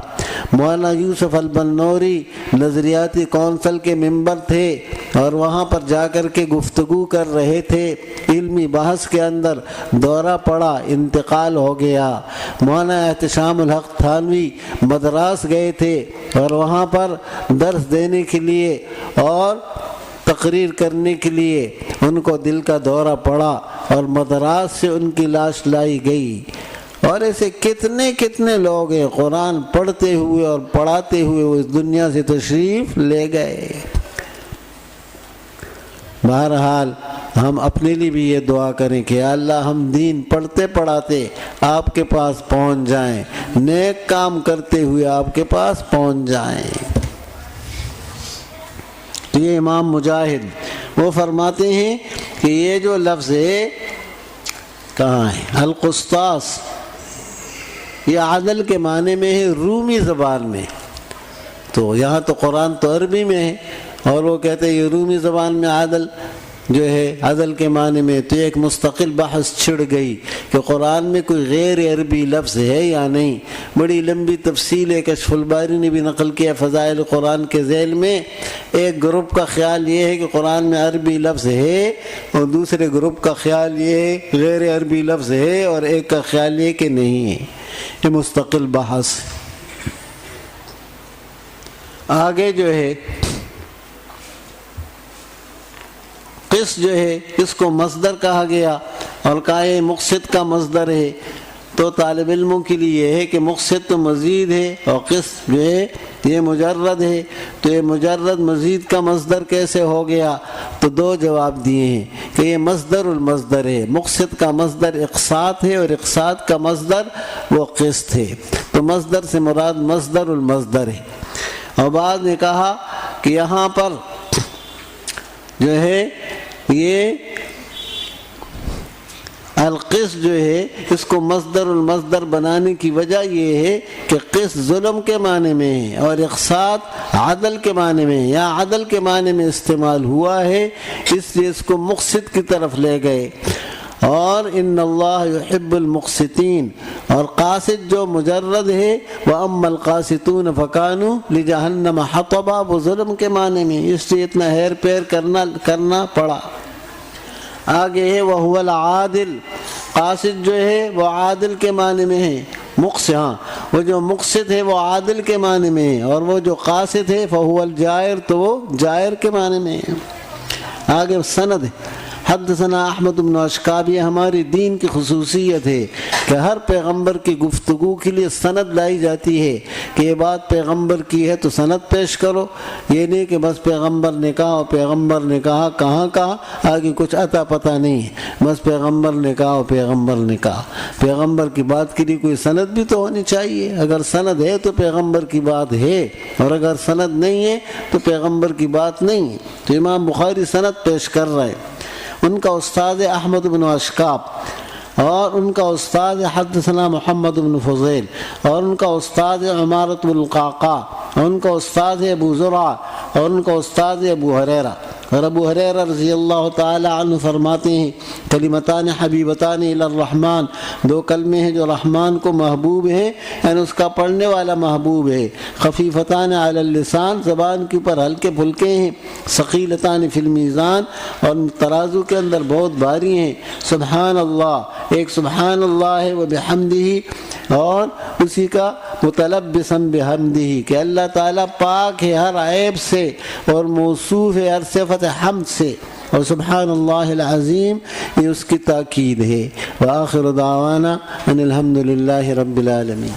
مولانا یوسف البنوری نظریاتی کونسل کے ممبر تھے اور وہاں پر جا کر کے گفتگو کر رہے تھے، علمی بحث کے اندر دورہ پڑا، انتقال ہو گیا۔ مولانا احتشام الحق تھانوی مدراس گئے تھے اور وہاں پر درس دینے کے لیے اور تقریر کرنے کے لیے ان کو دل کا دورہ پڑا اور مدراس سے ان کی لاش لائی گئی۔ اور ایسے کتنے کتنے لوگ ہیں قرآن پڑھتے ہوئے اور پڑھاتے ہوئے وہ اس دنیا سے تشریف لے گئے۔ بہرحال ہم اپنے لیے بھی یہ دعا کریں کہ اللہ ہم دین پڑھتے پڑھاتے آپ کے پاس پہنچ جائیں، نیک کام کرتے ہوئے آپ کے پاس پہنچ جائیں۔ یہ امام مجاہد وہ فرماتے ہیں کہ یہ جو لفظ ہے کہاں ہے، القسطاس، یہ عدل کے معنی میں ہے رومی زبان میں، تو یہاں تو قرآن تو عربی میں ہے اور وہ کہتے ہیں یہ رومی زبان میں عدل جو ہے عدل کے معنی میں، تو ایک مستقل بحث چھڑ گئی کہ قرآن میں کوئی غیر عربی لفظ ہے یا نہیں۔ بڑی لمبی تفصیل ہے، کشف الباری نے بھی نقل کیا فضائل قرآن کے ذیل میں۔ ایک گروپ کا خیال یہ ہے کہ قرآن میں عربی لفظ ہے، اور دوسرے گروپ کا خیال یہ ہے غیر عربی لفظ ہے، اور ایک کا خیال یہ کہ نہیں ہے۔ یہ مستقل بحث۔ آگے جو ہے قس جو ہے اس کو مصدر کہا گیا اور کہا یہ مقصد کا مصدر ہے، تو طالب علموں کے لیے یہ ہے کہ مقصد تو مزید ہے اور قس جو ہے یہ مجرد ہے، تو یہ مجرد مزید کا مصدر کیسے ہو گیا؟ تو دو جواب دیے ہیں کہ یہ مصدر المصدر ہے، مقصد کا مصدر اقساط ہے اور اقساط کا مصدر وہ قسط ہے، تو مصدر سے مراد مصدر المصدر ہے۔ اور بعد نے کہا کہ یہاں پر جو ہے یہ القس جو ہے اس کو مصدر المصدر بنانے کی وجہ یہ ہے کہ قس ظلم کے معنی میں ہے اور اقساط عدل کے معنی میں ہے، یا عدل کے معنی میں استعمال ہوا ہے، اس لیے اس کو مقسط کی طرف لے گئے۔ اور ان اللہ یحب المقسطین، اور قاسط جو مجرد ہے وَأَمَّا الْقَاسِطُونَ فَكَانُوا لِجَهَنَّمَ حَطَبًا، وہ ظلم کے معنی میں، اس لیے اتنا ہیر پیر کرنا پڑا۔ آگے ہے وَهُوَ الْعَادِلُ، قاسط جو ہے وہ عادل کے معنی میں ہے، وہ جو مقسط ہے وہ عادل کے معنی میں ہے، اور وہ جو قاسط ہے فَهُوَ الْجَائِرُ، تو وہ جائر کے معنی میں ہے۔ آگے سند ہے حدثنا احمد بن اشکاب، یہ ہماری دین کی خصوصیت ہے کہ ہر پیغمبر کی گفتگو کے لیے سند لائی جاتی ہے کہ یہ بات پیغمبر کی ہے تو سند پیش کرو، یہ نہیں کہ بس پیغمبر نے کہا اور پیغمبر نے کہا کہاں کہا، آگے کچھ عطا پتہ نہیں ہے، بس پیغمبر نے کہا اور پیغمبر نے کہا۔ پیغمبر کی بات کے لیے کوئی سند بھی تو ہونی چاہیے، اگر سند ہے تو پیغمبر کی بات ہے، اور اگر سند نہیں ہے تو پیغمبر کی بات نہیں ہے۔ تو امام بخاری سند پیش کر رہے ہیں، ان کا استاد احمد بن اشکاب، اور ان کا استاد حدثنا محمد بن فضیل، اور ان کا استاد عمارت بن القعقاع، اور ان کا استاد ابو زرع، اور ان کا استاد ابو ہریرہ۔ اور ابو ہریرہ رضی اللہ تعالی عنہ فرماتے ہیں کلمتان حبیبتان الی الرحمن، دو کلمے ہیں جو رحمان کو محبوب ہیں، یعنی اس کا پڑھنے والا محبوب ہے، خفیفتان علی اللسان، زبان کے اوپر ہلکے پھلکے ہیں، ثقیلتان فی المیزان، اور ترازو کے اندر بہت بھاری ہیں، سبحان اللہ، ایک سبحان اللہ ہے وبحمدہ، اور اسی کا متلبسا بحمدہ کہ اللہ تعالیٰ پاک ہے ہر عیب سے اور موصوف ہے ہر صفت حمد سے، اور سبحان اللہ العظیم یہ اس کی تاکید ہے۔ وآخر دعوانا ان الحمد للہ رب العالمین۔